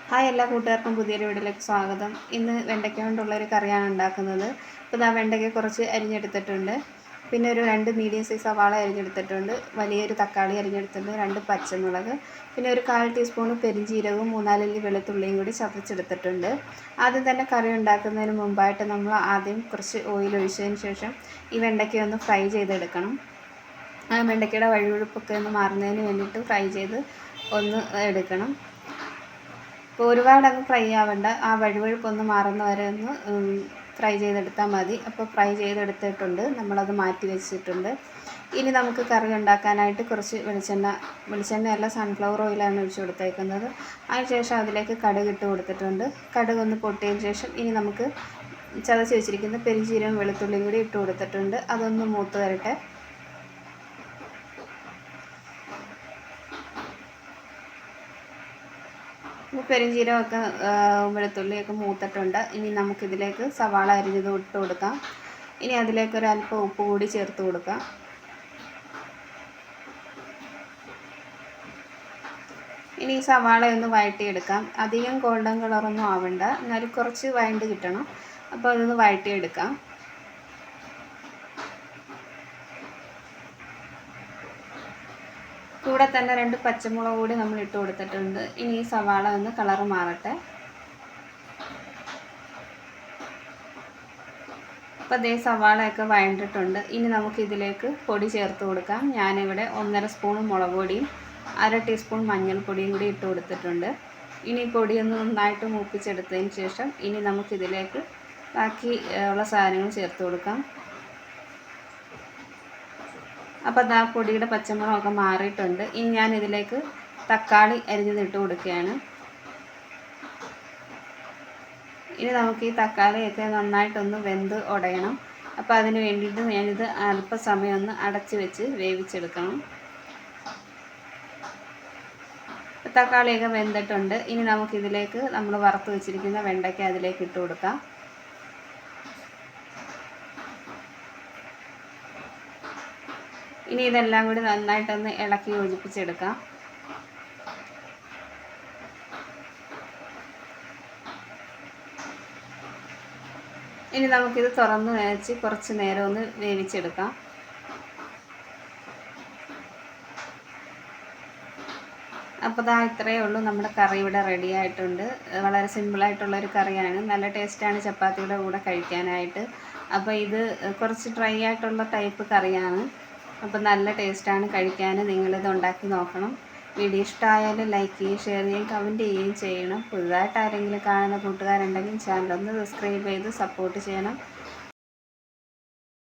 Hi എല്ലാ കൂട്ടുകാർക്കും പുതിയൊരു വീഡിയോയിലേക്ക് സ്വാഗതം. ഇന്ന് വെണ്ടയ്ക്ക കൊണ്ടുള്ളൊരു കറിയാണ് ഉണ്ടാക്കുന്നത്. ഇപ്പോൾ ഇതാ വെണ്ടയ്ക്ക കുറച്ച് അരിഞ്ഞെടുത്തിട്ടുണ്ട്. പിന്നെ ഒരു 2 മീഡിയം സൈസ് സവാള അരിഞ്ഞെടുത്തിട്ടുണ്ട്. വലിയൊരു തക്കാളി അരിഞ്ഞെടുത്തിട്ടുണ്ട്. 2 പച്ചമുളക്, പിന്നെ ഒരു 1/4 ടീസ്പൂൺ പെരിഞ്ജീരകവും 3-4 അല്ലി വെളുത്തുള്ളിയും കൂടി ചതച്ചെടുത്തിട്ടുണ്ട്. ആദ്യം തന്നെ കറി ഉണ്ടാക്കുന്നതിന് മുമ്പായിട്ട് നമ്മൾ ആദ്യം കുറച്ച് ഓയിൽ ഒഴിച്ചതിന് ശേഷം ഈ വെണ്ടയ്ക്ക ഒന്ന് ഫ്രൈ ചെയ്തെടുക്കണം. ആ വെണ്ടയ്ക്കയുടെ വഴുവഴുപ്പൊക്കെ ഒന്ന് മാറുന്നതിന് വേണ്ടിയിട്ട് ഫ്രൈ ചെയ്ത് ഒന്ന് എടുക്കണം. അപ്പോൾ ഒരുപാടങ്ങ് ഫ്രൈ ആവേണ്ട, ആ വഴുവഴുപ്പൊന്ന് മാറുന്ന വരെ ഒന്ന് ഫ്രൈ ചെയ്തെടുത്താൽ മതി. അപ്പോൾ ഫ്രൈ ചെയ്തെടുത്തിട്ടുണ്ട്, നമ്മളത് മാറ്റി വെച്ചിട്ടുണ്ട്. ഇനി നമുക്ക് കറി ഉണ്ടാക്കാനായിട്ട് കുറച്ച് വെളിച്ചെണ്ണയല്ല സൺഫ്ലവർ ഓയിലാണ് ഒഴിച്ച് കൊടുത്തേക്കുന്നത്. അതിനുശേഷം അതിലേക്ക് കടുക് ഇട്ട് കൊടുത്തിട്ടുണ്ട്. കടുക് ഒന്ന് പൊട്ടിയതിന് ശേഷം ഇനി നമുക്ക് ചതച്ച് വെച്ചിരിക്കുന്ന പെരിഞ്ജീരകവും വെളുത്തുള്ളിയും കൂടി ഇട്ട് കൊടുത്തിട്ടുണ്ട്. അതൊന്ന് മൂത്ത് വരട്ടെ. പെരിഞ്ജീരകമൊക്കെ വെളുത്തുള്ളിയൊക്കെ മൂത്തിട്ടുണ്ട്. ഇനി നമുക്കിതിലേക്ക് സവാള അരിഞ്ഞത് ഇട്ട് കൊടുക്കാം. ഇനി അതിലേക്ക് ഒരല്പം ഉപ്പ് കൂടി ചേർത്ത് കൊടുക്കാം. ഇനി ഈ സവാള ഒന്ന് വഴറ്റിയെടുക്കാം. അധികം ഗോൾഡൻ കളറൊന്നും ആവണ്ട, എന്നാലും കുറച്ച് വഴണ്ട് കിട്ടണം. അപ്പോൾ അതൊന്ന് വഴറ്റിയെടുക്കാം. കൂടെ തന്നെ 2 പച്ചമുളക് കൂടി നമ്മൾ ഇട്ട് കൊടുത്തിട്ടുണ്ട്. ഇനി ഈ സവാള ഒന്ന് കളറ് മാറട്ടെ. അപ്പോൾ അതേ സവാളയൊക്കെ വഴണ്ടിട്ടുണ്ട്. ഇനി നമുക്കിതിലേക്ക് പൊടി ചേർത്ത് കൊടുക്കാം. ഞാനിവിടെ 1.5 സ്പൂൺ മുളക് പൊടിയും 1/2 ടീസ്പൂൺ മഞ്ഞൾപ്പൊടിയും കൂടി ഇട്ട് കൊടുത്തിട്ടുണ്ട്. ഇനി പൊടിയൊന്ന് നന്നായിട്ട് മൂപ്പിച്ചെടുത്തതിന് ശേഷം ഇനി നമുക്കിതിലേക്ക് ബാക്കി ഉള്ള സാധനങ്ങൾ ചേർത്ത് കൊടുക്കാം. അപ്പോൾ ആ പൊടിയുടെ പച്ചമുളകൊക്കെ മാറിയിട്ടുണ്ട്. ഇനി ഞാനിതിലേക്ക് തക്കാളി അരിഞ്ഞിട്ട് കൊടുക്കുകയാണ്. ഇനി നമുക്ക് ഈ തക്കാളിയൊക്കെ നന്നായിട്ടൊന്ന് വെന്ത് ഉടയണം. അപ്പോൾ അതിന് വേണ്ടിയിട്ട് ഞാനിത് അല്പസമയം ഒന്ന് അടച്ച് വെച്ച് വേവിച്ചെടുക്കണം. തക്കാളിയൊക്കെ വെന്തിട്ടുണ്ട്. ഇനി നമുക്കിതിലേക്ക് നമ്മൾ വറുത്ത് വെച്ചിരിക്കുന്ന വെണ്ടയ്ക്ക അതിലേക്ക് ഇട്ട് കൊടുക്കാം. ഇനി ഇതെല്ലാം കൂടി നന്നായിട്ടൊന്ന് ഇളക്കി യോജിപ്പിച്ചെടുക്കാം. ഇനി നമുക്കിത് തുറന്ന് വെച്ച് കുറച്ച് നേരം ഒന്ന് വേവിച്ചെടുക്കാം. അപ്പോൾ ദാ ഇത്രയേ ഉള്ളൂ, നമ്മുടെ കറി ഇവിടെ റെഡി ആയിട്ടുണ്ട്. വളരെ സിമ്പിളായിട്ടുള്ളൊരു കറിയാണ്. നല്ല ടേസ്റ്റാണ് ചപ്പാത്തിയുടെ കൂടെ കഴിക്കാനായിട്ട്. അപ്പോൾ ഇത് കുറച്ച് ഡ്രൈ ആയിട്ടുള്ള ടൈപ്പ് കറിയാണ്. അപ്പോൾ നല്ല ടേസ്റ്റാണ് കഴിക്കാൻ. നിങ്ങളിത് ഉണ്ടാക്കി നോക്കണം. വീഡിയോ ഇഷ്ടമായാലും ലൈക്ക് ചെയ്യുകയും ഷെയർ ചെയ്യുകയും കമൻറ്റ് ചെയ്യുകയും ചെയ്യണം. പുതുതായിട്ട് ആരെങ്കിലും കാണുന്ന കൂട്ടുകാരുണ്ടെങ്കിൽ ചാനലൊന്ന് സബ്സ്ക്രൈബ് ചെയ്ത് സപ്പോർട്ട് ചെയ്യണം.